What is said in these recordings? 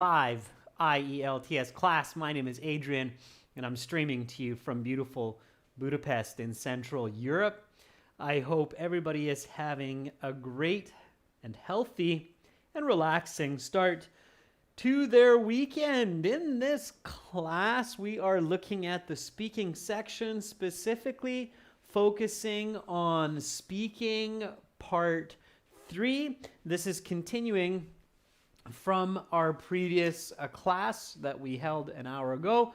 Live IELTS class. My name is Adrian, and I'm streaming to you from beautiful Budapest in Central Europe. I hope everybody is having a great and healthy and relaxing start to their weekend. In this class, we are looking at the speaking section, specifically focusing on speaking part 3. This is continuing from our previous class that we held an hour ago,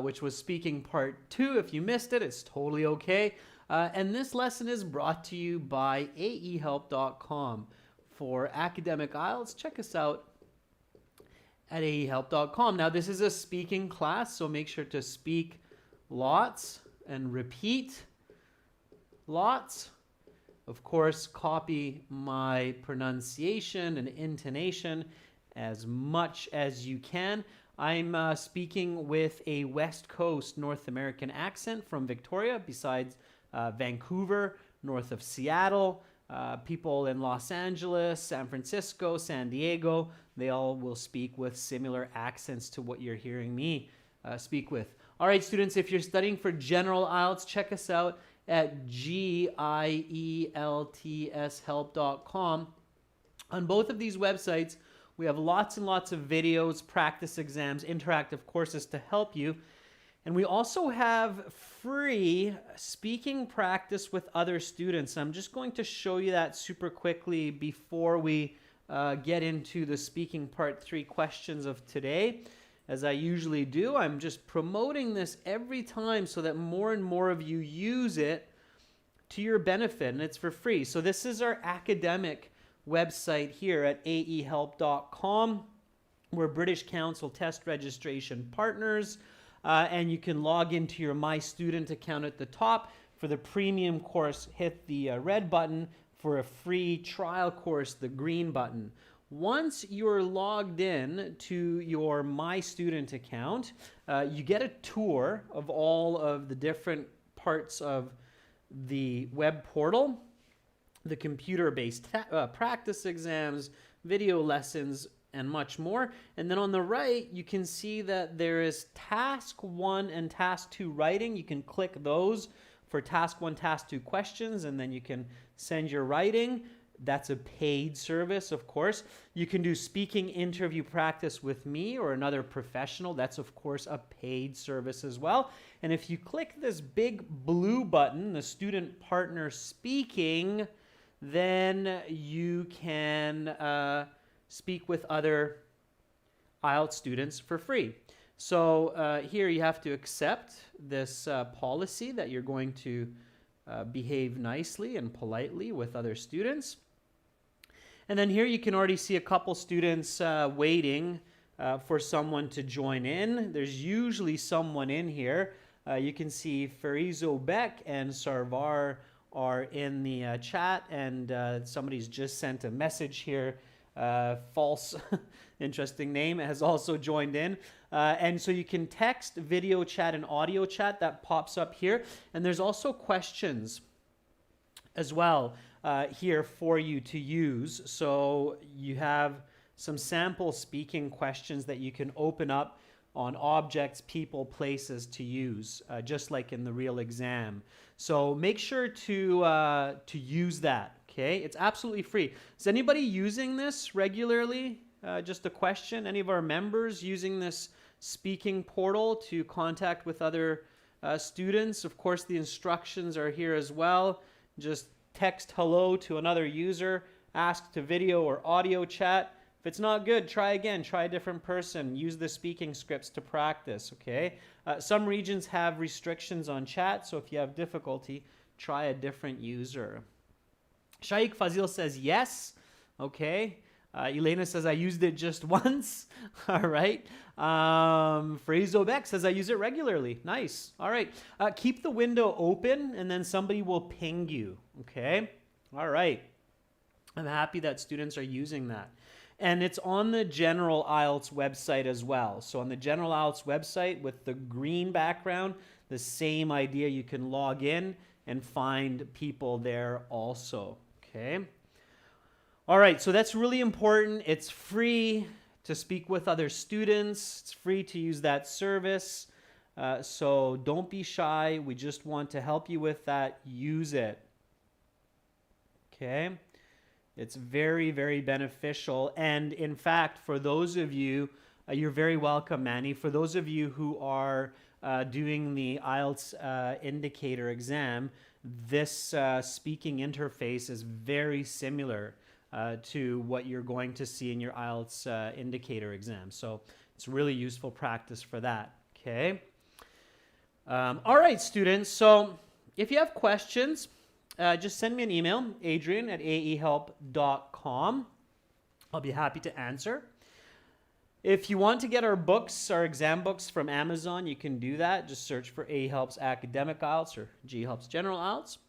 which was speaking part 2. If you missed it, it's totally okay. And this lesson is brought to you by aehelp.com. For academic IELTS, check us out at aehelp.com. Now, this is a speaking class, so make sure to speak lots and repeat lots. Of course, copy my pronunciation and intonation as much as you can. I'm speaking with a West Coast North American accent from Victoria, besides Vancouver, north of Seattle. People in Los Angeles, San Francisco, San Diego, they all will speak with similar accents to what you're hearing me speak with. All right, students, if you're studying for General IELTS, check us out at gieltshelp.com. On both of these websites, we have lots and lots of videos, practice exams, interactive courses to help you. And we also have free speaking practice with other students. I'm just going to show you that super quickly before we get into the speaking part 3 questions of today. As I usually do, I'm just promoting this every time so that more and more of you use it to your benefit, and it's for free. So this is our academic website here at aehelp.com. We're British Council test registration partners, and you can log into your My Student account at the top. For the premium course, hit the red button. For a free trial course, the green button. Once you're logged in to your My Student account, you get a tour of all of the different parts of the web portal, the computer-based practice exams, video lessons, and much more. And then on the right, you can see that there is Task 1 and Task 2 writing. You can click those for Task 1, Task 2 questions, and then you can send your writing. That's a paid service, of course. You can do speaking interview practice with me or another professional. That's, of course, a paid service as well. And if you click this big blue button, the Student Partner Speaking, then you can speak with other IELTS students for free. So here you have to accept this policy that you're going to behave nicely and politely with other students. And then here you can already see a couple students waiting for someone to join in. There's usually someone in here. You can see Farizo Beck and Sarvar are in the chat, and somebody's just sent a message here. False, interesting name, has also joined in. And so you can text, video chat, and audio chat. That pops up here. And there's also questions as well here for you to use. So you have some sample speaking questions that you can open up on objects, people, places to use, just like in the real exam. So make sure to use that, okay? It's absolutely free. Is anybody using this regularly? Just a question. Any of our members using this speaking portal to contact with other students? Of course, the instructions are here as well. Just text hello to another user, ask to video or audio chat. If it's not good, try again, try a different person, use the speaking scripts to practice, okay? Some regions have restrictions on chat, so if you have difficulty, try a different user. Shaikh Fazil says yes, okay. Elena says I used it just once, all right. Frazo Beck says I use it regularly, nice, all right. Keep the window open and then somebody will ping you, okay? All right, I'm happy that students are using that. And it's on the General IELTS website as well. So on the General IELTS website with the green background, the same idea, you can log in and find people there also, okay? All right, so that's really important. It's free to speak with other students. It's free to use that service. So don't be shy. We just want to help you with that. Use it. Okay? It's very, very beneficial. And in fact, for those of you, you're very welcome, Manny. For those of you who are doing the IELTS indicator exam, this speaking interface is very similar to what you're going to see in your IELTS indicator exam. So it's really useful practice for that. Okay. All right, students. So if you have questions, just send me an email, adrian@aehelp.com. I'll be happy to answer. If you want to get our books, our exam books from Amazon, you can do that. Just search for AEhelps Academic IELTS or GEhelps General IELTS.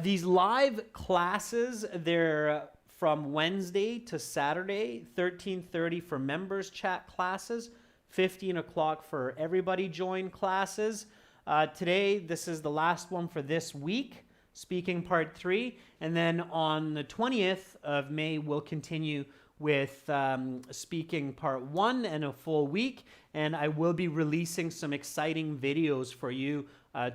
These live classes, they're from Wednesday to Saturday, 13:30 for members chat classes, 15 o'clock for everybody join classes. Today, this is the last one for this week, speaking part 3. And then on the 20th of May, we'll continue with speaking part 1 and a full week. And I will be releasing some exciting videos for you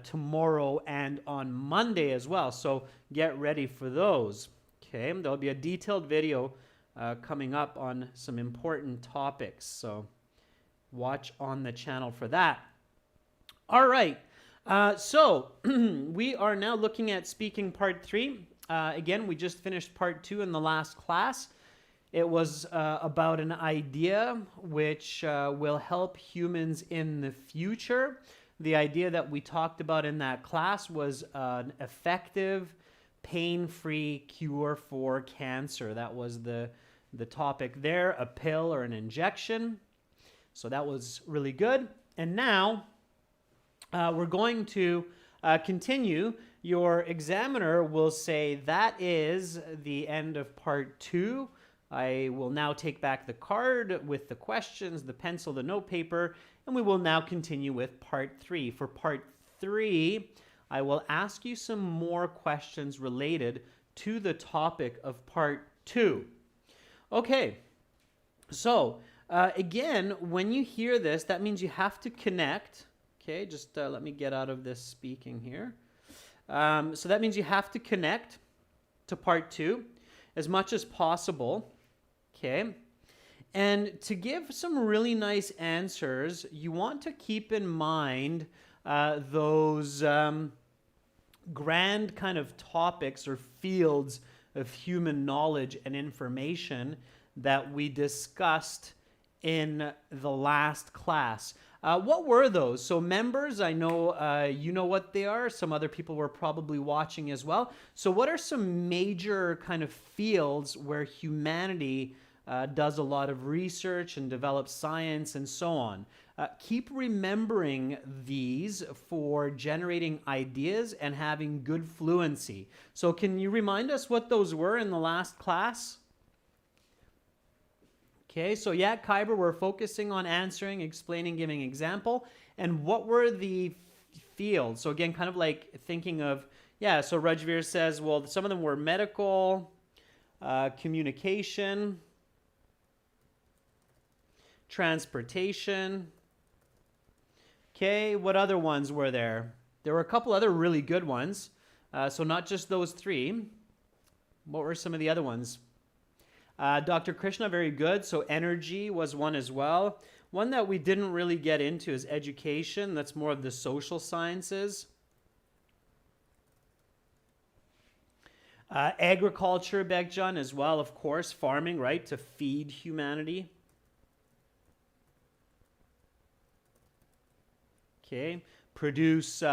tomorrow and on Monday as well. So get ready for those. Okay, there'll be a detailed video coming up on some important topics. So watch on the channel for that. All right. So we are now looking at speaking part 3. Again, we just finished part 2 in the last class. It was about an idea which will help humans in the future. The idea that we talked about in that class was an effective, pain-free cure for cancer. That was the topic there, a pill or an injection. So that was really good. And now we're going to continue. Your examiner will say that is the end of part 2. I will now take back the card with the questions, the pencil, the note paper, and we will now continue with part 3. For part 3, I will ask you some more questions related to the topic of part 2. Okay, so again, when you hear this, that means you have to connect. Okay, just let me get out of this speaking here. So that means you have to connect to part 2 as much as possible. Okay, and to give some really nice answers, you want to keep in mind those grand kind of topics or fields of human knowledge and information that we discussed in the last class. What were those? So members, I know you know what they are. Some other people were probably watching as well. So what are some major kind of fields where humanity does a lot of research and develops science and so on? Keep remembering these for generating ideas and having good fluency. So can you remind us what those were in the last class? Okay, so yeah, Kyber, we're focusing on answering, explaining, giving example. And what were the fields? So again, kind of like thinking of, yeah, so Rajveer says, well, some of them were medical, communication, transportation. Okay, what other ones were there? There were a couple other really good ones. So not just those 3. What were some of the other ones? Dr. Krishna, very good. So energy was one as well. One that we didn't really get into is education. That's more of the social sciences. Agriculture, Begjan, as well, of course. Farming, right, to feed humanity. Okay, produce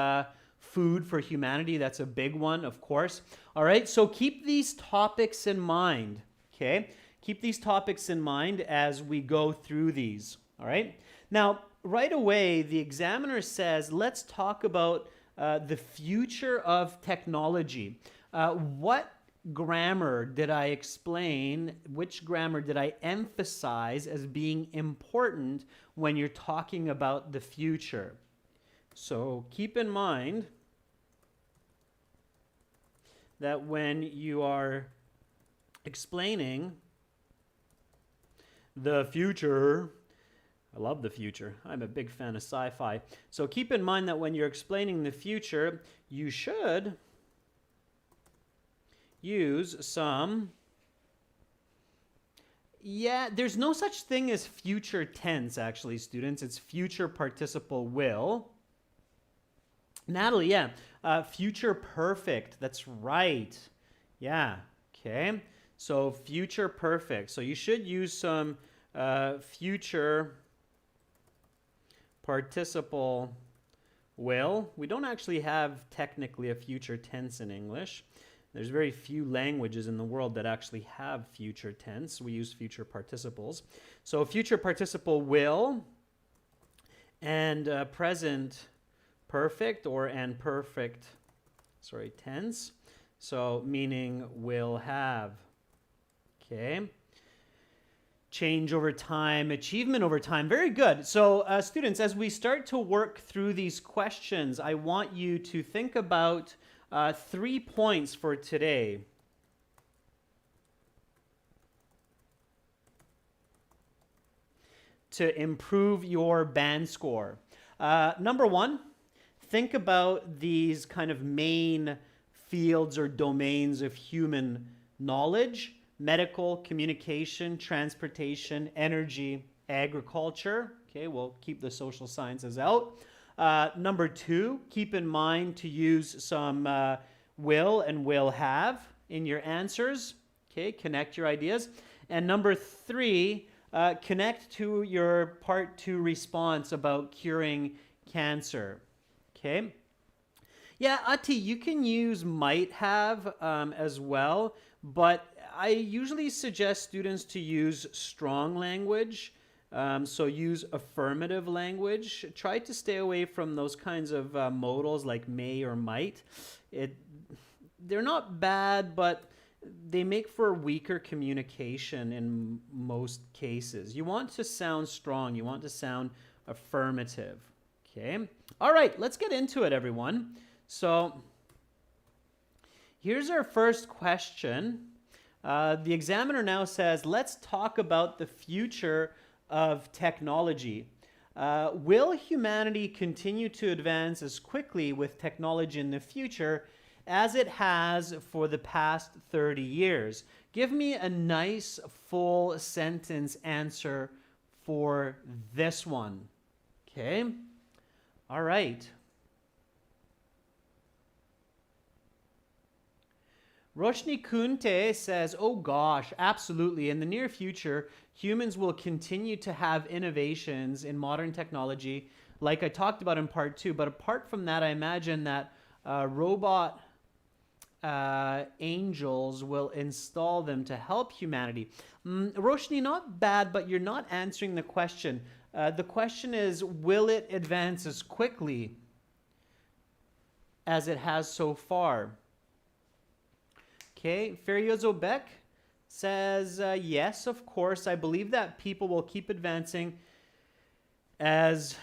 food for humanity. That's a big one, of course. All right, so keep these topics in mind. Okay, keep these topics in mind as we go through these. All right, now right away the examiner says, let's talk about the future of technology. What grammar did I explain? Which grammar did I emphasize as being important when you're talking about the future? So keep in mind that when you are explaining the future. I love the future. I'm a big fan of sci-fi. So keep in mind that when you're explaining the future, you should use some... Yeah, there's no such thing as future tense, actually, students. It's future participle will. Natalie, yeah. Future perfect. That's right. Yeah. Okay. So future perfect. So you should use some future participle will. We don't actually have technically a future tense in English. There's very few languages in the world that actually have future tense. We use future participles. So future participle will and present perfect or and perfect, tense. So meaning will have. Okay. Change over time, achievement over time. Very good. So students, as we start to work through these questions, I want you to think about 3 points for today. To improve your band score. Number 1, think about these kind of main fields or domains of human knowledge: medical, communication, transportation, energy, agriculture. Okay, we'll keep the social sciences out. Number 2, keep in mind to use some will and will have in your answers. Okay, connect your ideas. And number 3, connect to your part 2 response about curing cancer. Okay. Yeah, Ati, you can use might have as well, but I usually suggest students to use strong language. So use affirmative language. Try to stay away from those kinds of modals like may or might. They're not bad, but they make for weaker communication in most cases. You want to sound strong. You want to sound affirmative. Okay. All right, let's get into it, everyone. So here's our first question. The examiner now says, let's talk about the future of technology. Will humanity continue to advance as quickly with technology in the future as it has for the past 30 years? Give me a nice full sentence answer for this one. Okay? All right. Roshni Kunte says, oh gosh, absolutely. In the near future, humans will continue to have innovations in modern technology, like I talked about in part 2. But apart from that, I imagine that robot angels will install them to help humanity. Roshni, not bad, but you're not answering the question. The question is, will it advance as quickly as it has so far? Okay, Feriozo Beck says, yes, of course. I believe that people will keep advancing as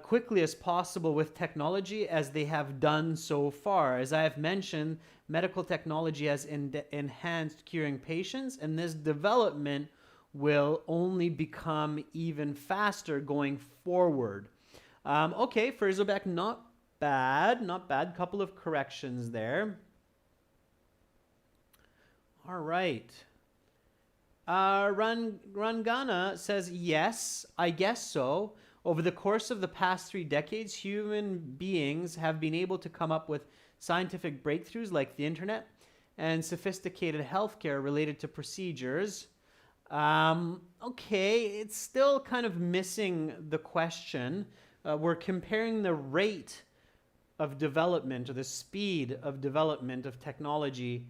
quickly as possible with technology as they have done so far. As I have mentioned, medical technology has enhanced curing patients, and this development will only become even faster going forward. Okay, Feriozo Beck, not bad. Couple of corrections there. All right. Rangana says, yes, I guess so. Over the course of the past 3 decades, human beings have been able to come up with scientific breakthroughs like the internet and sophisticated healthcare related to procedures. Okay, it's still kind of missing the question. We're comparing the rate of development or the speed of development of technology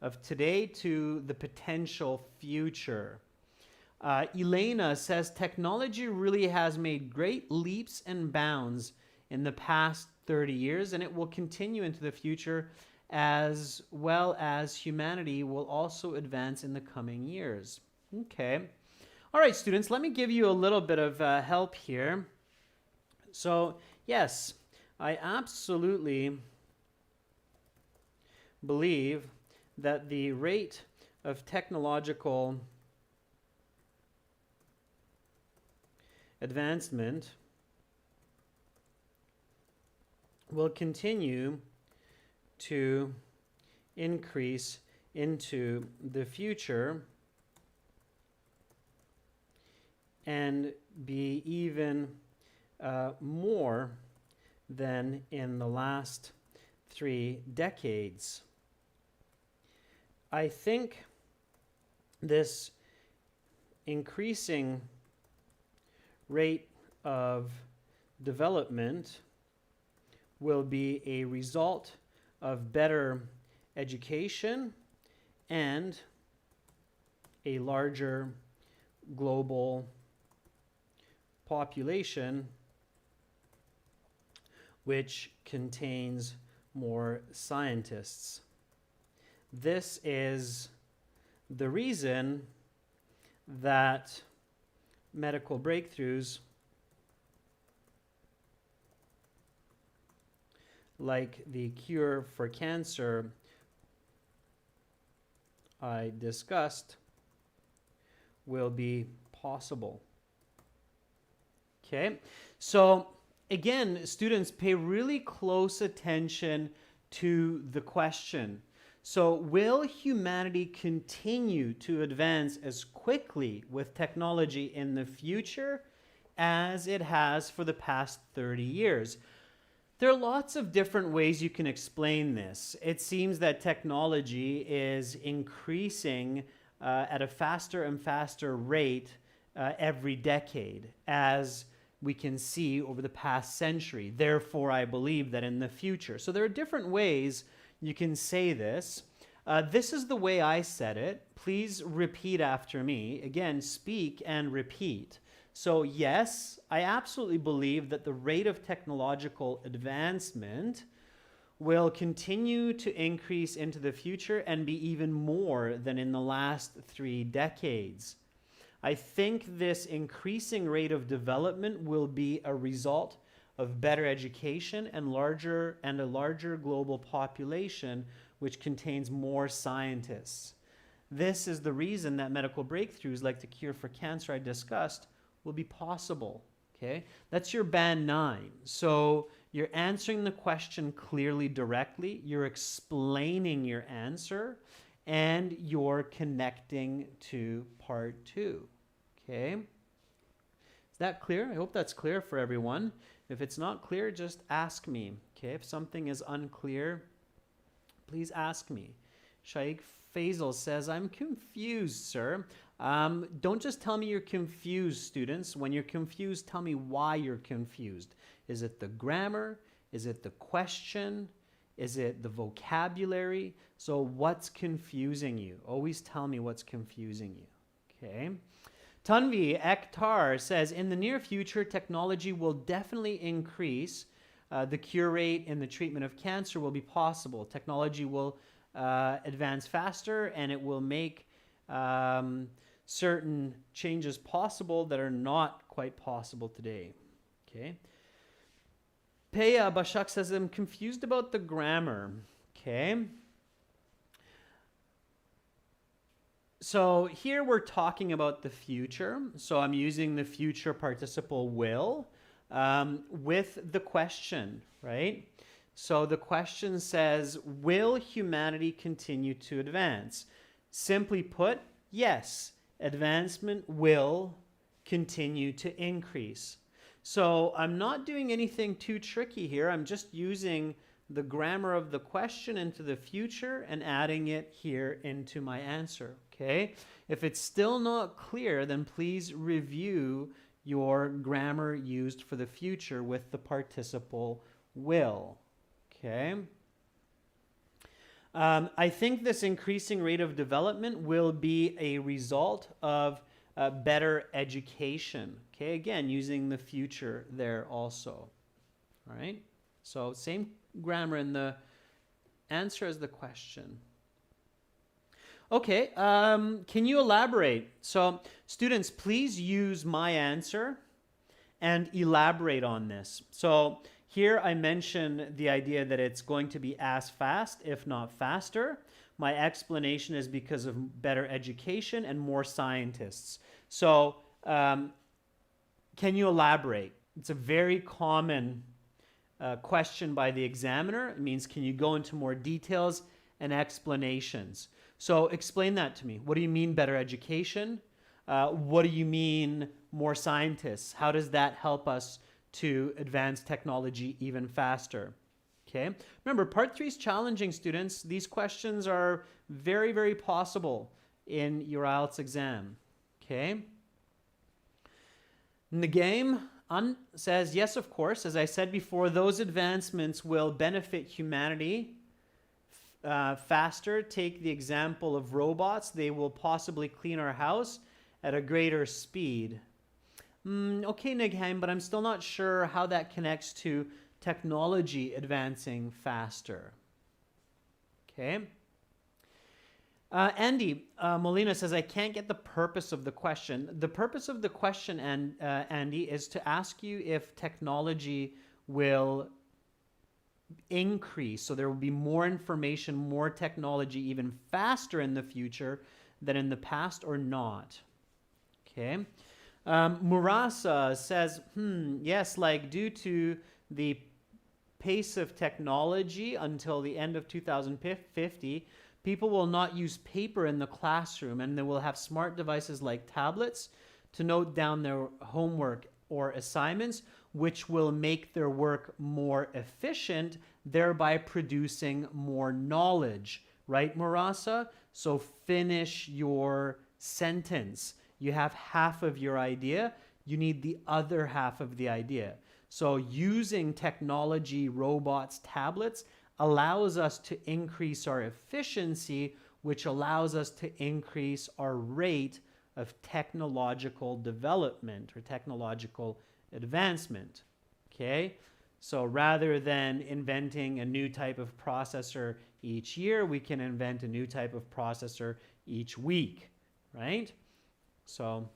of today to the potential future. Elena says technology really has made great leaps and bounds in the past 30 years, and it will continue into the future, as well as humanity will also advance in the coming years. Okay. All right, students, let me give you a little bit of help here. So, yes, I absolutely believe that the rate of technological advancement will continue to increase into the future and be even more than in the last 3 decades. I think this increasing rate of development will be a result of better education and a larger global population, which contains more scientists. This is the reason that medical breakthroughs like the cure for cancer I discussed will be possible. Okay, so again, students, pay really close attention to the question. So, will humanity continue to advance as quickly with technology in the future as it has for the past 30 years? There are lots of different ways you can explain this. It seems that technology is increasing at a faster and faster rate every decade, as we can see over the past century. Therefore, I believe that in the future. So there are different ways you can say this. This is the way I said it. Please repeat after me. Again, speak and repeat. So yes, I absolutely believe that the rate of technological advancement will continue to increase into the future and be even more than in the last 3 decades. I think this increasing rate of development will be a result of better education and a larger global population, which contains more scientists. This is the reason that medical breakthroughs like the cure for cancer I discussed will be possible. Okay, that's your band 9. So you're answering the question clearly, directly, you're explaining your answer, and you're connecting to part 2. Okay, is that clear? I hope that's clear for everyone. If it's not clear, just ask me. Okay, if something is unclear, please ask me. Shaikh Faisal says, I'm confused, sir. Don't just tell me you're confused, students. When you're confused, tell me why you're confused. Is it the grammar? Is it the question? Is it the vocabulary? So what's confusing you? Always tell me what's confusing you. Okay. Tanvi Akhtar says, in the near future, technology will definitely increase. The cure rate in the treatment of cancer will be possible. Technology will advance faster, and it will make certain changes possible that are not quite possible today. Okay. Peya Bashak says, I'm confused about the grammar. Okay. So here we're talking about the future. So I'm using the future participle will with the question, right? So the question says, will humanity continue to advance? Simply put, yes, advancement will continue to increase. So I'm not doing anything too tricky here. I'm just using the grammar of the question into the future and adding it here into my answer, okay? If it's still not clear, then please review your grammar used for the future with the participle will, okay? I think this increasing rate of development will be a result of better education, okay? Again, using the future there also, all right? So same grammar in the answer as the question. Okay, can you elaborate? So students, please use my answer and elaborate on this. So here I mention the idea that it's going to be as fast, if not faster. My explanation is because of better education and more scientists. So Can you elaborate? It's a very common question by the examiner. It means, can you go into more details and explanations? So explain that to me. What do you mean better education? What do you mean more scientists? How does that help us to advance technology even faster? Okay. Remember, part 3 is challenging, students. These questions are very, very possible in your IELTS exam. Okay. And the game says, yes, of course. As I said before, those advancements will benefit humanity faster. Take the example of robots. They will possibly clean our house at a greater speed. Okay, Nigheim, but I'm still not sure how that connects to technology advancing faster. Okay. Andy Molina says, I can't get the purpose of the question. The purpose of the question, Andy, is to ask you if technology will increase. So there will be more information, more technology even faster in the future than in the past or not. Okay. Murasa says, yes, like due to the pace of technology until the end of 2050, people will not use paper in the classroom, and they will have smart devices like tablets to note down their homework or assignments, which will make their work more efficient, thereby producing more knowledge. Right, Murasa? So finish your sentence. You have half of your idea. You need the other half of the idea. So using technology, robots, tablets allows us to increase our efficiency, which allows us to increase our rate of technological development or technological advancement. Okay? So rather than inventing a new type of processor each year, we can invent a new type of processor each week, right? So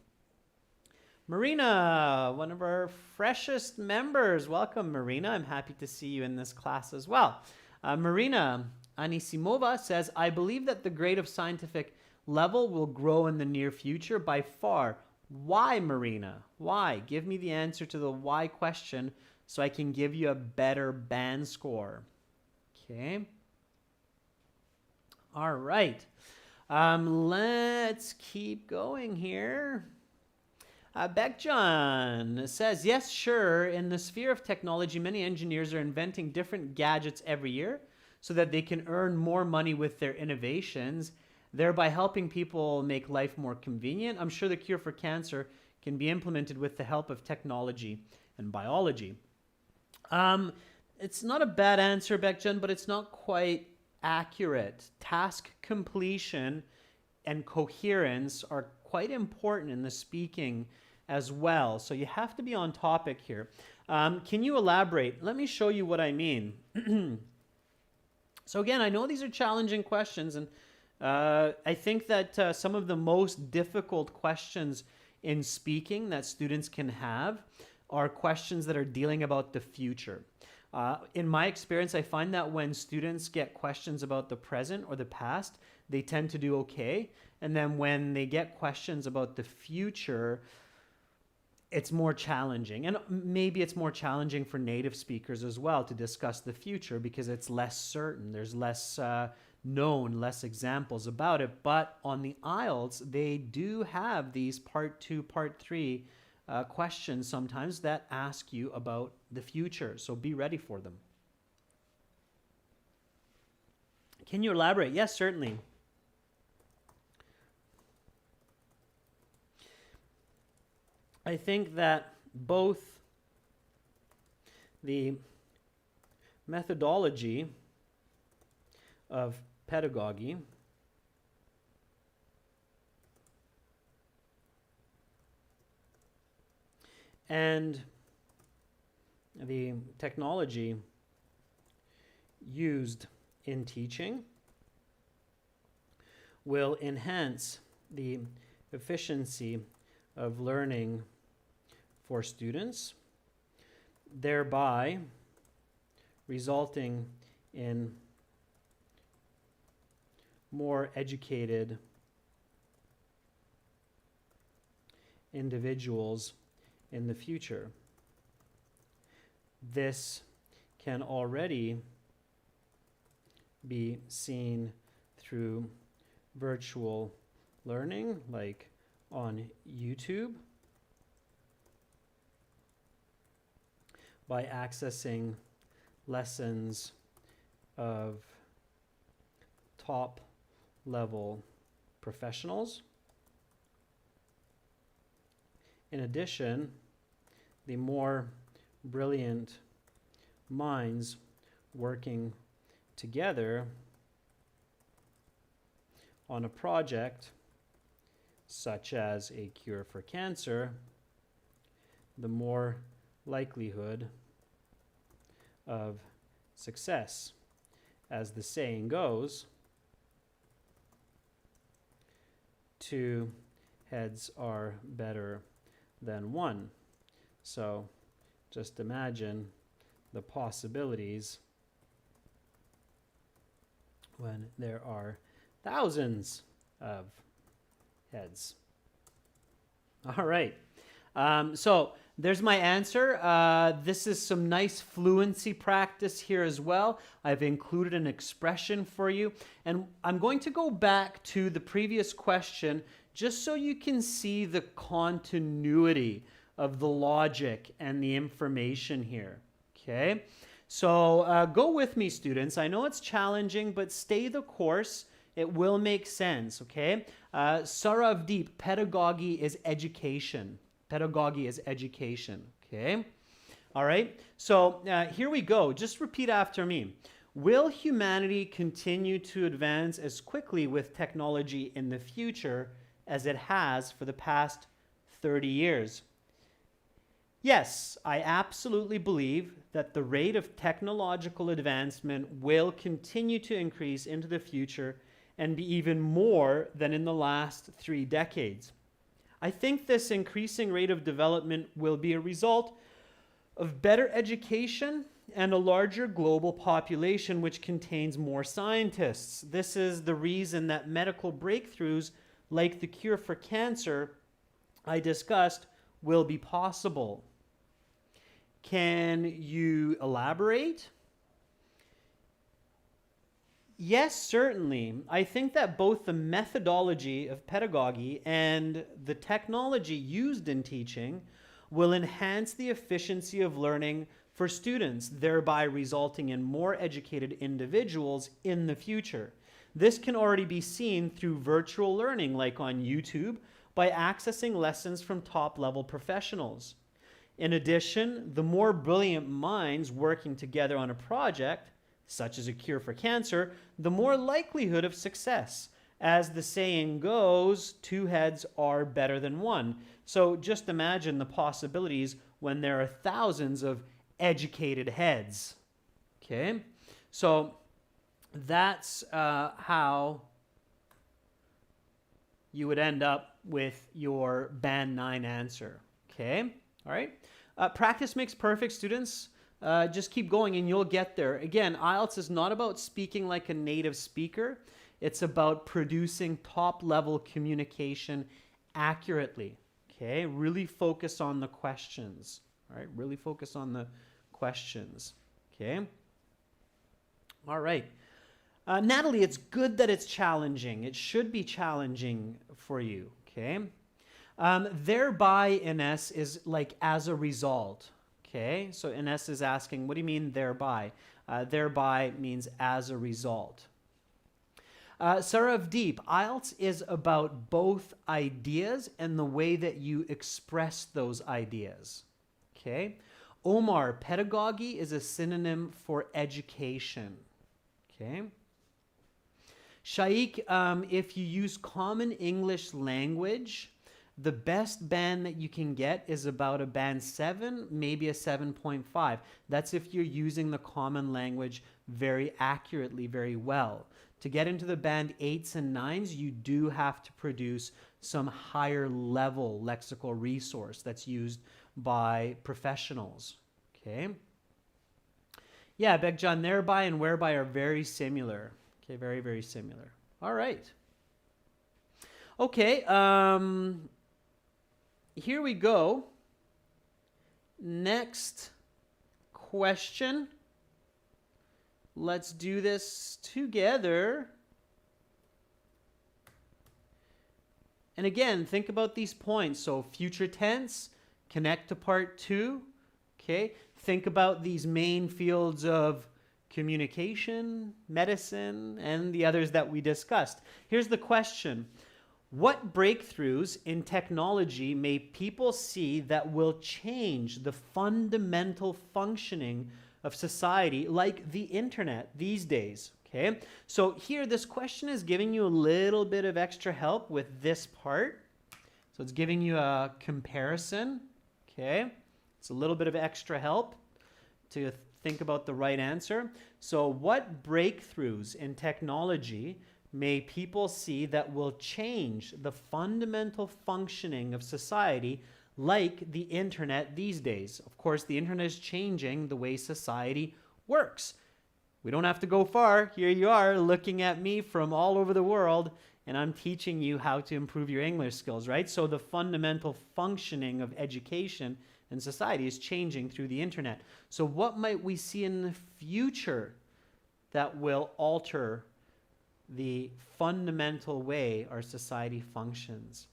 Marina, one of our freshest members. Welcome, Marina. I'm happy to see you in this class as well. Marina Anisimova says, I believe that the grade of scientific level will grow in the near future by far. Why, Marina? Why? Give me the answer to the why question so I can give you a better band score. Okay. All right. Let's keep going here. Beckjohn says, yes, sure. In the sphere of technology, many engineers are inventing different gadgets every year so that they can earn more money with their innovations, thereby helping people make life more convenient. I'm sure the cure for cancer can be implemented with the help of technology and biology. It's not a bad answer, Beckjohn, but it's not quite accurate. Task completion and coherence are quite important in the speaking as well. So you have to be on topic here. Can you elaborate? Let me show you what I mean. So again, I know these are challenging questions, and I think that some of the most difficult questions in speaking that students can have are questions that are dealing about the future. In my experience, I find that when students get questions about the present or the past, they tend to do okay. And then when they get questions about the future, it's more challenging. And maybe it's more challenging for native speakers as well to discuss the future because it's less certain. There's less known, less examples about it. But on the IELTS, they do have these part 2, part 3 questions sometimes that ask you about the future. So be ready for them. Can you elaborate? Yes, certainly. I think that both the methodology of pedagogy and the technology used in teaching will enhance the efficiency of learning for students, thereby resulting in more educated individuals in the future. This can already be seen through virtual learning, like on YouTube, by accessing lessons of top level professionals. In addition, the more brilliant minds working together on a project such as a cure for cancer, the more likelihood of success. As the saying goes, two heads are better than one. So just imagine the possibilities when there are thousands of heads. All right. So there's my answer. This is some nice fluency practice here as well. I've included an expression for you. And I'm going to go back to the previous question just so you can see the continuity of the logic and the information here. Okay? So go with me, students. I know it's challenging, but stay the course. It will make sense, okay? Saravdeep, pedagogy is education. Pedagogy is education, okay? All right, so here we go. Just repeat after me. Will humanity continue to advance as quickly with technology in the future as it has for the past 30 years? Yes, I absolutely believe that the rate of technological advancement will continue to increase into the future and be even more than in the last 3 decades. I think this increasing rate of development will be a result of better education and a larger global population which contains more scientists. This is the reason that medical breakthroughs like the cure for cancer I discussed will be possible. Can you elaborate? Yes, certainly. I think that both the methodology of pedagogy and the technology used in teaching will enhance the efficiency of learning for students, thereby resulting in more educated individuals in the future. This can already be seen through virtual learning, like on YouTube, by accessing lessons from top-level professionals. In addition, the more brilliant minds working together on a project, such as a cure for cancer, the more likelihood of success. As the saying goes, two heads are better than one. So just imagine the possibilities when there are thousands of educated heads. Okay, so that's how you would end up with your Band 9 answer. Okay, all right. Practice makes perfect, students. Just keep going and you'll get there. Again, IELTS is not about speaking like a native speaker. It's about producing top-level communication accurately. Okay, really focus on the questions. All right, really focus on the questions. Okay. All right. Natalie, it's good that it's challenging. It should be challenging for you. Okay. Thereby, Ines, is like as a result. Okay, so Ines is asking, what do you mean thereby? Thereby means as a result. Saravdeep, IELTS is about both ideas and the way that you express those ideas. Okay, Omar, pedagogy is a synonym for education. Okay. Shaikh, if you use common English language, the best band that you can get is about a band 7, maybe a 7.5. That's if you're using the common language very accurately, very well. To get into the band 8s and 9s, you do have to produce some higher level lexical resource that's used by professionals. Okay. Yeah, Begjan, thereby and whereby are very similar. Okay, very, very similar. All right. Okay, here we go. Next question. Let's do this together. And again, think about these points. So future tense, connect to part 2. Okay. Think about these main fields of communication, medicine, and the others that we discussed. Here's the question. What breakthroughs in technology may people see that will change the fundamental functioning of society, like the internet these days? Okay, so here this question is giving you a little bit of extra help with this part. So it's giving you a comparison. Okay, it's a little bit of extra help to think about the right answer. So what breakthroughs in technology may people see that will change the fundamental functioning of society, like the internet these days? Of course, the internet is changing the way society works. We don't have to go far. Here you are looking at me from all over the world, and I'm teaching you how to improve your English skills, right? So the fundamental functioning of education and society is changing through the internet. So what might we see in the future that will alter the fundamental way our society functions?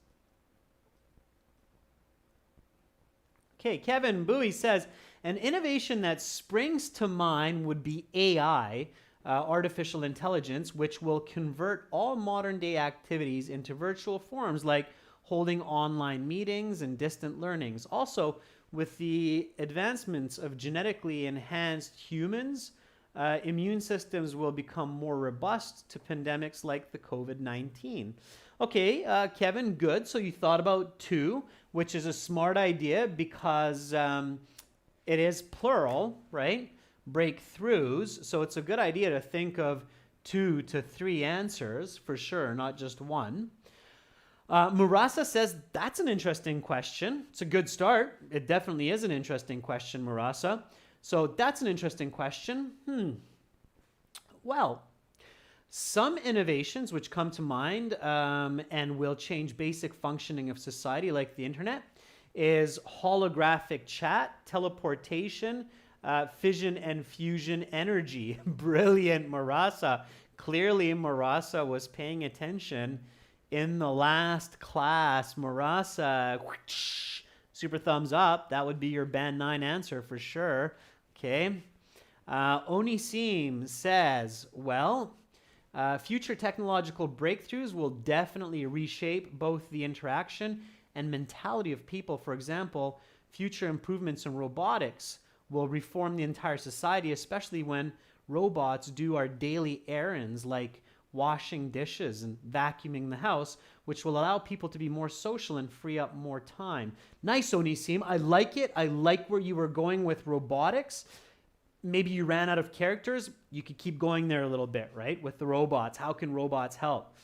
Okay, Kevin Bowie says, an innovation that springs to mind would be AI, artificial intelligence, which will convert all modern day activities into virtual forms, like holding online meetings and distant learnings. Also, with the advancements of genetically enhanced humans, immune systems will become more robust to pandemics like the COVID-19. Okay, Kevin, good. So you thought about 2, which is a smart idea because it is plural, right? Breakthroughs. So it's a good idea to think of 2 to 3 answers for sure, not just 1. Murasa says, that's an interesting question. It's a good start. It definitely is an interesting question, Murasa. So that's an interesting question. Well, some innovations which come to mind and will change basic functioning of society, like the internet, is holographic chat, teleportation, fission and fusion energy. Brilliant, Marasa. Clearly, Marasa was paying attention in the last class. Marasa, super thumbs up. That would be your Band 9 answer for sure. Okay. Onisim says, well, future technological breakthroughs will definitely reshape both the interaction and mentality of people. For example, future improvements in robotics will reform the entire society, especially when robots do our daily errands like washing dishes and vacuuming the house, which will allow people to be more social and free up more time. Nice, Onisim. I like it. I like where you were going with robotics. Maybe you ran out of characters. You could keep going there a little bit, right? With the robots. How can robots help?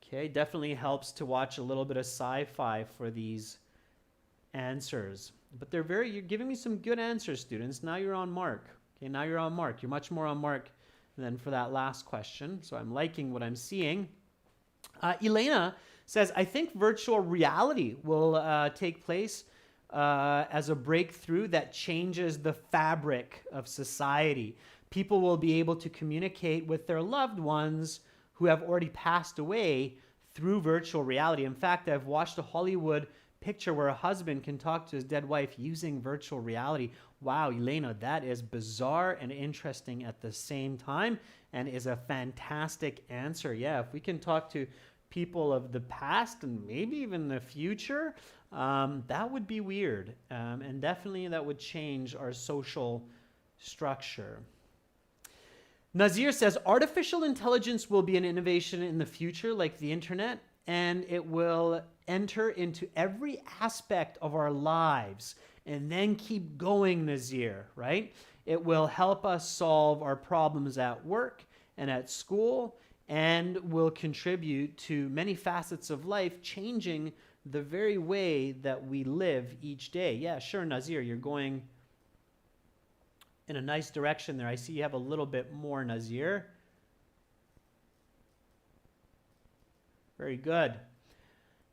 Okay, definitely helps to watch a little bit of sci-fi for these answers. But you're giving me some good answers, students. Now you're on mark. Okay, now you're on mark. You're much more on mark than for that last question. So I'm liking what I'm seeing. Elena says, I think virtual reality will take place as a breakthrough that changes the fabric of society. People will be able to communicate with their loved ones who have already passed away through virtual reality. In fact, I've watched a Hollywood picture where a husband can talk to his dead wife using virtual reality. Wow, Elena, that is bizarre and interesting at the same time and is a fantastic answer. Yeah, if we can talk to people of the past and maybe even the future, that would be weird. And definitely that would change our social structure. Nazir says, artificial intelligence will be an innovation in the future like the internet, and it will enter into every aspect of our lives and then keep going, Nazir, right? It will help us solve our problems at work and at school and will contribute to many facets of life, changing the very way that we live each day. Yeah, sure, Nazir, you're going in a nice direction there. I see you have a little bit more, Nazir. Very good.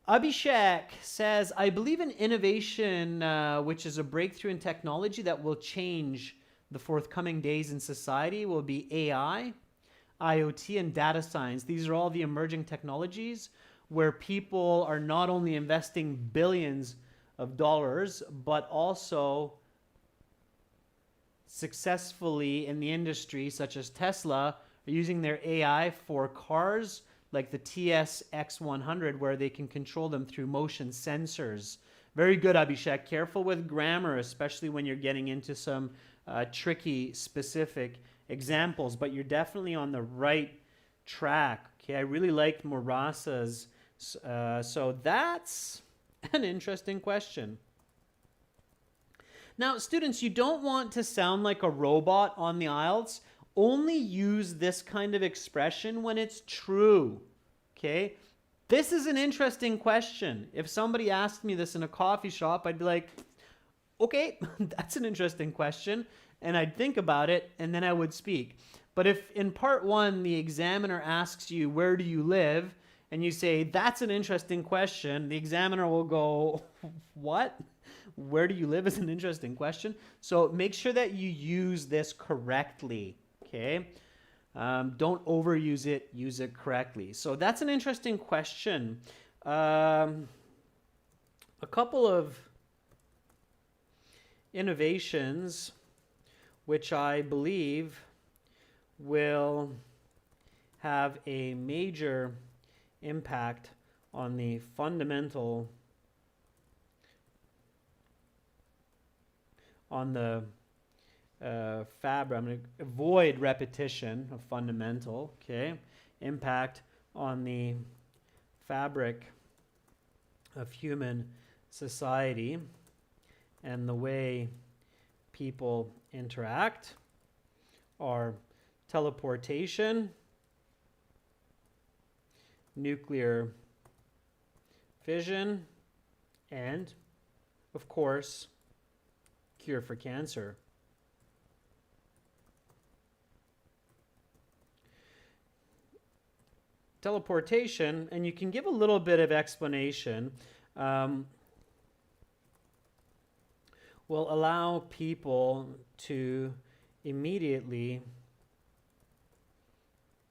Abhishek says, I believe in innovation, which is a breakthrough in technology that will change the forthcoming days in society, will be AI, IoT, and data science. These are all the emerging technologies where people are not only investing billions of dollars, but also successfully in the industry, such as Tesla, are using their AI for cars like the TSX100, where they can control them through motion sensors. Very good, Abhishek. Careful with grammar, especially when you're getting into some tricky, specific examples, but you're definitely on the right track. Okay, I really liked Murasa's. So that's an interesting question. Now, students, you don't want to sound like a robot on the IELTS. Only use this kind of expression when it's true, okay? This is an interesting question. If somebody asked me this in a coffee shop, I'd be like, okay, that's an interesting question, and I'd think about it, and then I would speak. But if in part one, the examiner asks you, where do you live? And you say, that's an interesting question, the examiner will go, what? Where do you live is an interesting question. So make sure that you use this correctly. Okay, don't overuse it, use it correctly. So that's an interesting question. A couple of innovations which I believe will have a major impact on the fundamental, on the fabric. I'm going to avoid repetition of fundamental, okay? Impact on the fabric of human society and the way people interact are teleportation, nuclear fission, and, of course, cure for cancer. Teleportation, and you can give a little bit of explanation, will allow people to immediately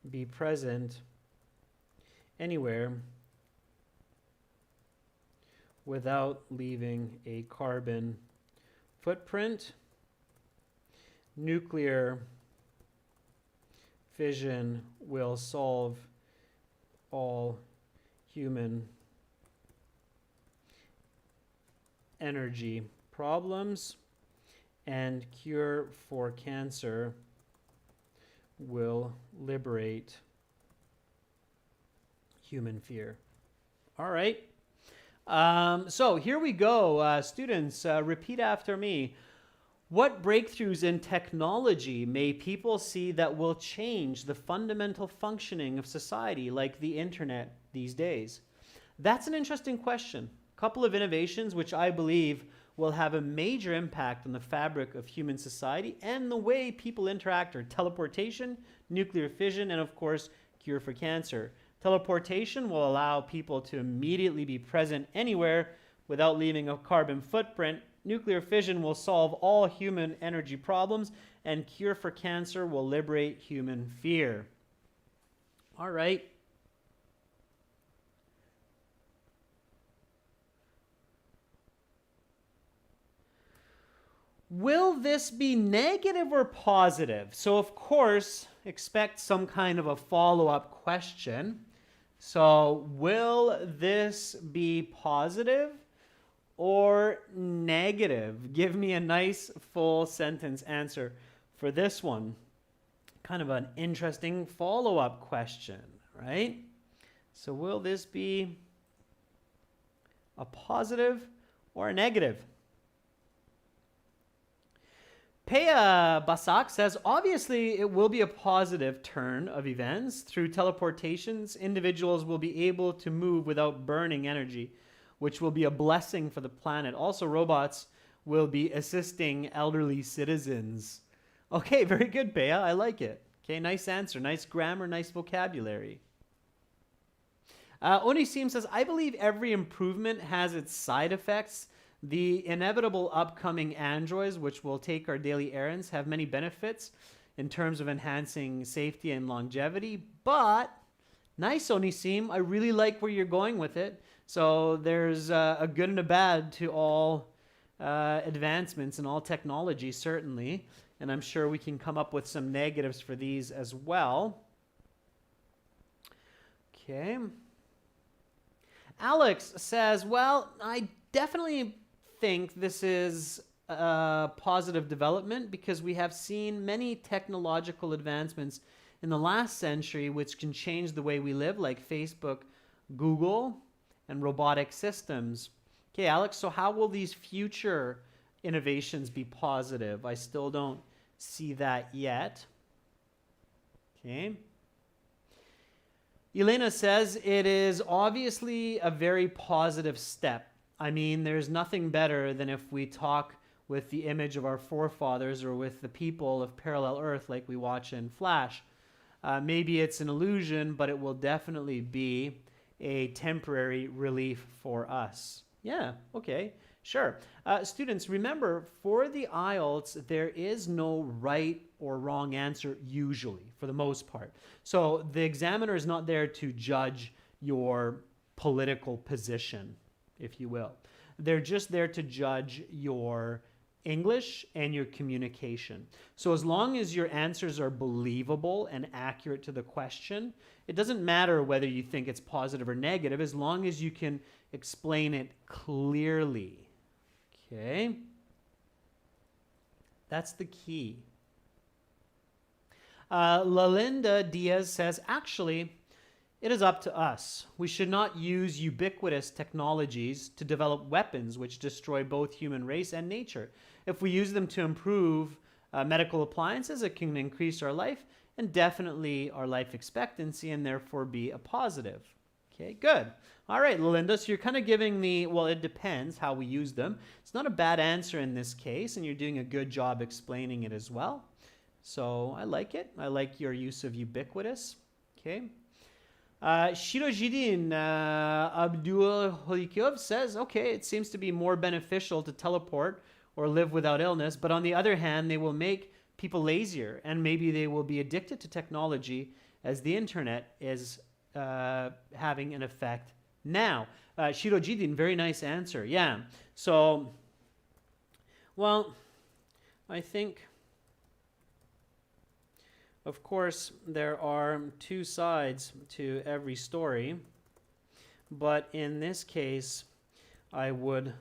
be present anywhere without leaving a carbon footprint. Nuclear fission will solve all human energy problems, and cure for cancer will liberate human fear. All right. So here we go. Students, repeat after me. What breakthroughs in technology may people see that will change the fundamental functioning of society, like the internet these days? That's an interesting question. A couple of innovations which I believe will have a major impact on the fabric of human society and the way people interact are teleportation, nuclear fission, and of course, cure for cancer. Teleportation will allow people to immediately be present anywhere without leaving a carbon footprint. Nuclear fission will solve all human energy problems, and cure for cancer will liberate human fear. All right. Will this be negative or positive? So, of course, expect some kind of a follow-up question. So, will this be positive or negative? Give me a nice full sentence answer for this one. Kind of an interesting follow-up question, right? So will this be a positive or a negative? Peya Basak says, obviously it will be a positive turn of events. Through teleportations, individuals will be able to move without burning energy, which will be a blessing for the planet. Also, robots will be assisting elderly citizens. Okay, very good, Peya. I like it. Okay, nice answer. Nice grammar, nice vocabulary. Onisim says, I believe every improvement has its side effects. The inevitable upcoming androids, which will take our daily errands, have many benefits in terms of enhancing safety and longevity. But, nice, Onisim. I really like where you're going with it. So there's a good and a bad to all advancements in all technology, certainly. And I'm sure we can come up with some negatives for these as well. Okay. Alex says, well, I definitely think this is a positive development because we have seen many technological advancements in the last century which can change the way we live, like Facebook, Google, and robotic systems. Okay, Alex, so how will these future innovations be positive? I still don't see that yet. Okay. Elena says it is obviously a very positive step. I mean, there's nothing better than if we talk with the image of our forefathers or with the people of parallel Earth like we watch in Flash. Maybe it's an illusion, but it will definitely be a temporary relief for us. Yeah, okay, sure. Students, remember, for the IELTS, there is no right or wrong answer usually, for the most part. So the examiner is not there to judge your political position, if you will. They're just there to judge your English and your communication. So as long as your answers are believable and accurate to the question, it doesn't matter whether you think it's positive or negative, as long as you can explain it clearly. Okay? That's the key. Lalinda Diaz says, actually, it is up to us. We should not use ubiquitous technologies to develop weapons which destroy both human race and nature. If we use them to improve medical appliances, it can increase our life and definitely our life expectancy and therefore be a positive. Okay, good. All right, Lalinda, so you're kind of giving the, well, it depends how we use them. It's not a bad answer in this case, and you're doing a good job explaining it as well. So I like it. I like your use of ubiquitous. Okay. Shirojidin Abdul Holikov says, okay, it seems to be more beneficial to teleport or live without illness, but on the other hand, they will make people lazier, and maybe they will be addicted to technology as the internet is having an effect now. Shirojidin, very nice answer. Yeah. So, well, I think, of course, there are two sides to every story, but in this case, I would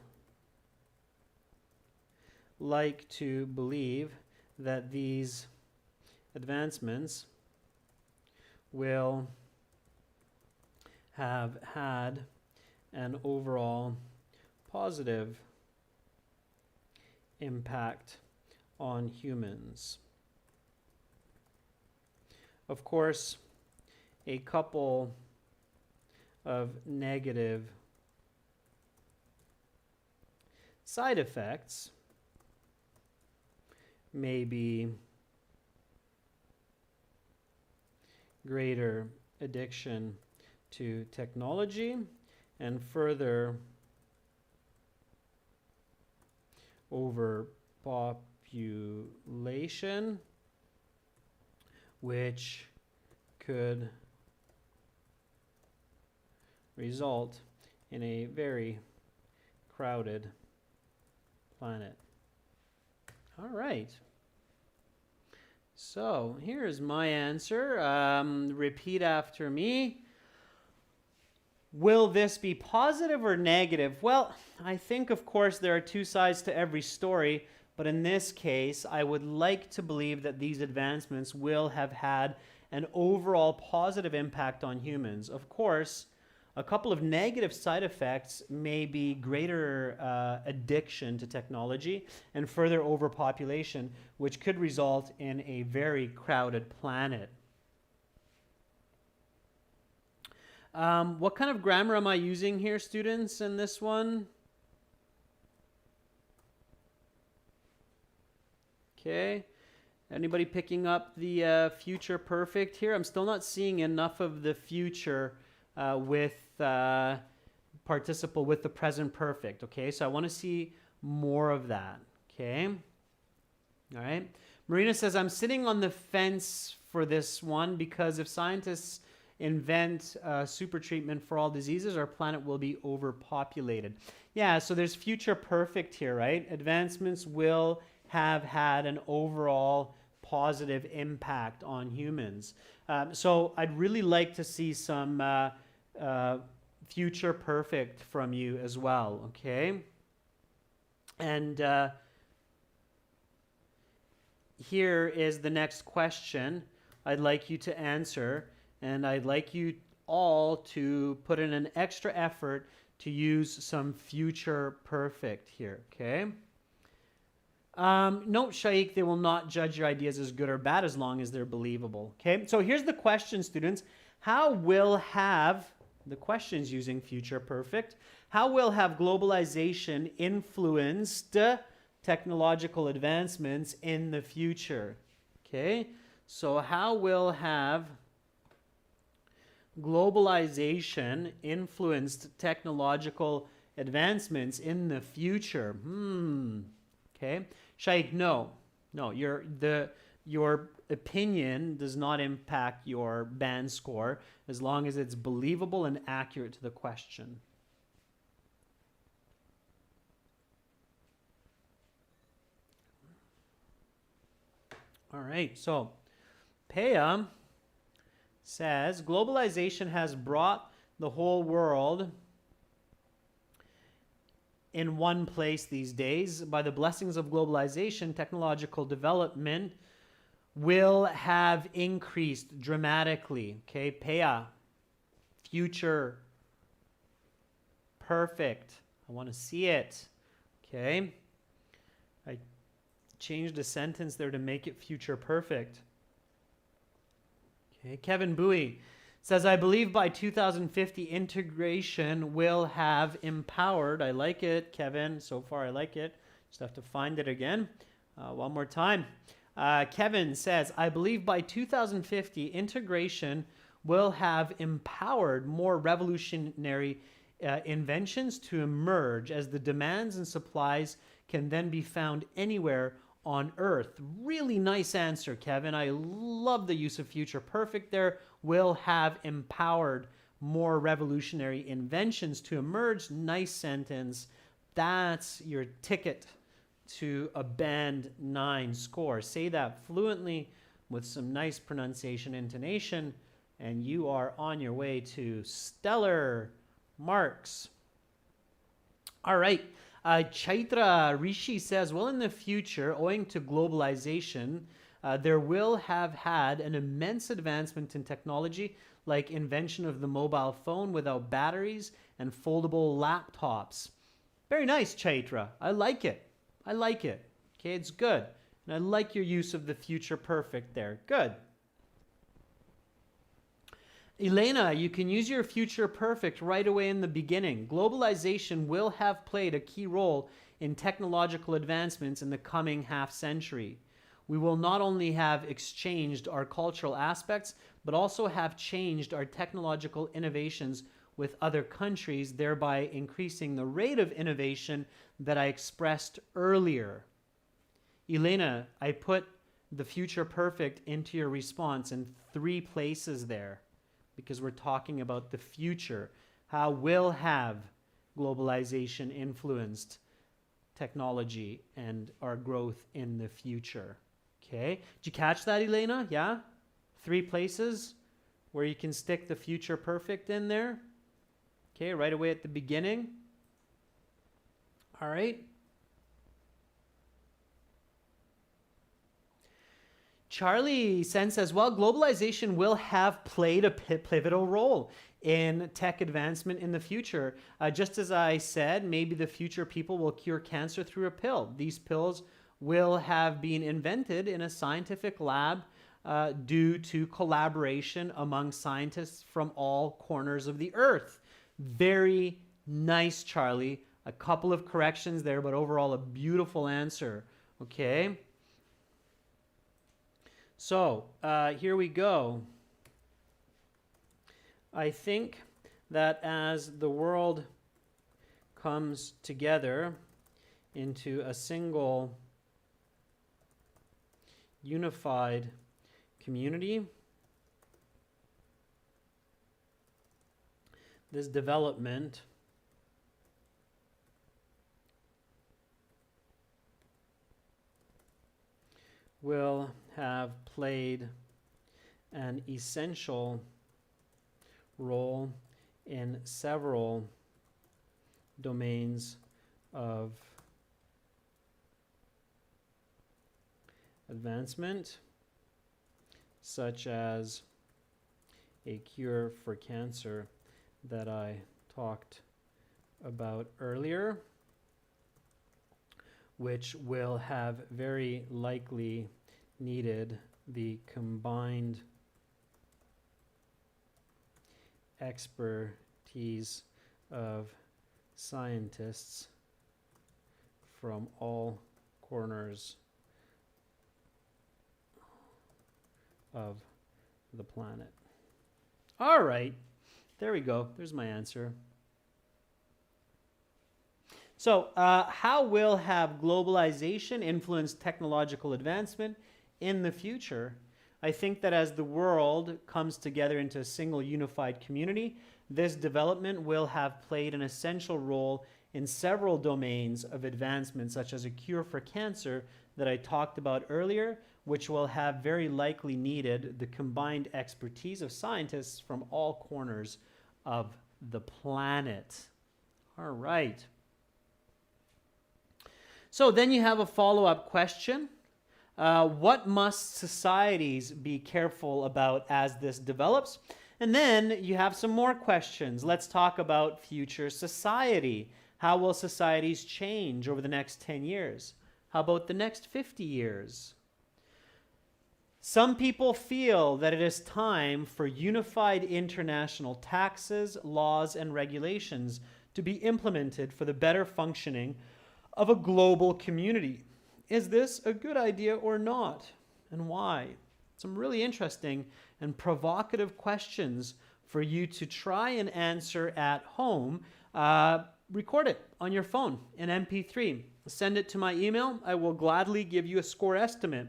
like to believe that these advancements will have had an overall positive impact on humans. Of course, a couple of negative side effects may be greater addiction to technology and further overpopulation, which could result in a very crowded planet. All right. So here's my answer. Repeat after me. Will this be positive or negative? Well, I think, of course, there are two sides to every story, but in this case, I would like to believe that these advancements will have had an overall positive impact on humans. Of course, a couple of negative side effects may be greater addiction to technology and further overpopulation, which could result in a very crowded planet. What kind of grammar am I using here, students, in this one? Okay. Anybody picking up the future perfect here? I'm still not seeing enough of the future with participle with the present perfect. Okay, so I want to see more of that. Okay, all right. Marina says, I'm sitting on the fence for this one because if scientists invent super treatment for all diseases, our planet will be overpopulated. Yeah, so there's future perfect here, right? Advancements will have had an overall positive impact on humans. So I'd really like to see some future perfect from you as well, okay? And here is the next question I'd like you to answer, and I'd like you all to put in an extra effort to use some future perfect here, okay? No, Shaikh, they will not judge your ideas as good or bad as long as they're believable, okay? So here's the question, students. How will have, the questions using future perfect, how will have globalization influenced technological advancements in the future? Okay, so how will have globalization influenced technological advancements in the future? Okay, Shaikh, no, your opinion does not impact your band score as long as it's believable and accurate to the question. All right, so Pea says, globalization has brought the whole world in one place these days. By the blessings of globalization, technological development will have increased dramatically. Okay, Pea, future perfect. I want to see it. Okay, I changed a sentence there to make it future perfect. Okay, Kevin Bowie says, I believe by 2050 integration will have empowered. I like it, Kevin. So far, I like it. Just have to find it again. One more time. Kevin says, I believe by 2050 integration will have empowered more revolutionary inventions to emerge as the demands and supplies can then be found anywhere on Earth. Really nice answer, Kevin. I love the use of future perfect there. Will have empowered more revolutionary inventions to emerge. Nice sentence. That's your ticket to a band 9 score. Say that fluently with some nice pronunciation, intonation, and you are on your way to stellar marks. All right. Chaitra Rishi says, well, in the future, owing to globalization, there will have had an immense advancement in technology, like invention of the mobile phone without batteries and foldable laptops. Very nice, Chaitra. I like it. I like it. Okay, it's good. And I like your use of the future perfect there. Good. Elena, you can use your future perfect right away in the beginning. Globalization will have played a key role in technological advancements in the coming half century. We will not only have exchanged our cultural aspects, but also have changed our technological innovations with other countries, thereby increasing the rate of innovation that I expressed earlier. Elena, I put the future perfect into your response in 3 places there, because we're talking about the future. How will have globalization influenced technology and our growth in the future? Okay. Did you catch that, Elena? Yeah? 3 places where you can stick the future perfect in there. Okay, right away at the beginning. All right. Charlie Sen says, well, globalization will have played a pivotal role in tech advancement in the future. Just as I said, maybe the future people will cure cancer through a pill. These pills will have been invented in a scientific lab due to collaboration among scientists from all corners of the earth. Very nice, Charlie. A couple of corrections there, but overall a beautiful answer. Okay. So here we go. I think that as the world comes together into a single unified community, this development will have played an essential role in several domains of advancement, such as a cure for cancer that I talked about earlier, which will have very likely needed the combined expertise of scientists from all corners of the planet. All right, there we go. There's my answer. So, how will have globalization influenced technological advancement in the future? I think that as the world comes together into a single unified community, this development will have played an essential role in several domains of advancement, such as a cure for cancer that I talked about earlier, which will have very likely needed the combined expertise of scientists from all corners of the planet. All right. So then you have a follow-up question. What must societies be careful about as this develops? And then you have some more questions. Let's talk about future society. How will societies change over the next 10 years? How about the next 50 years? Some people feel that it is time for unified international taxes, laws, and regulations to be implemented for the better functioning of a global community. Is this a good idea or not? And why? Some really interesting and provocative questions for you to try and answer at home. Record it on your phone in MP3. Send it to my email. I will gladly give you a score estimate.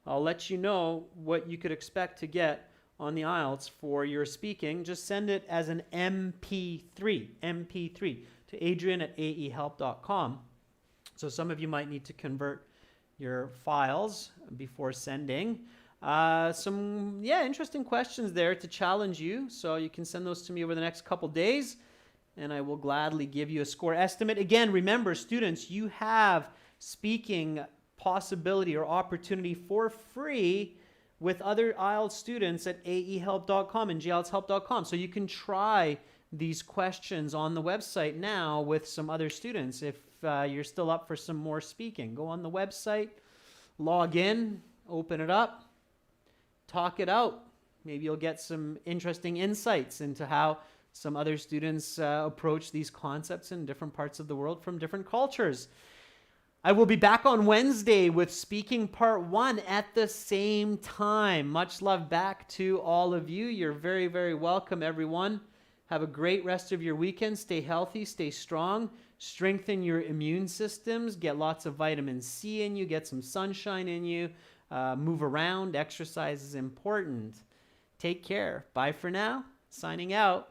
I'll let you know what you could expect to get on the IELTS for your speaking. Just send it as an MP3 to adrian@aehelp.com. So some of you might need to convert your files before sending. Some interesting questions there to challenge you. So you can send those to me over the next couple days, and I will gladly give you a score estimate. Again, remember, students, you have speaking possibility or opportunity for free with other IELTS students at aehelp.com and glshelp.com. So you can try these questions on the website now with some other students. If you're still up for some more speaking, go on the website, log in, open it up, talk it out. Maybe you'll get some interesting insights into how some other students approach these concepts in different parts of the world from different cultures. I will be back on Wednesday with Speaking Part 1 at the same time. Much love back to all of you. You're very, very welcome, everyone. Have a great rest of your weekend. Stay healthy, stay strong, strengthen your immune systems, get lots of vitamin C in you, get some sunshine in you, move around. Exercise is important. Take care. Bye for now. Signing out.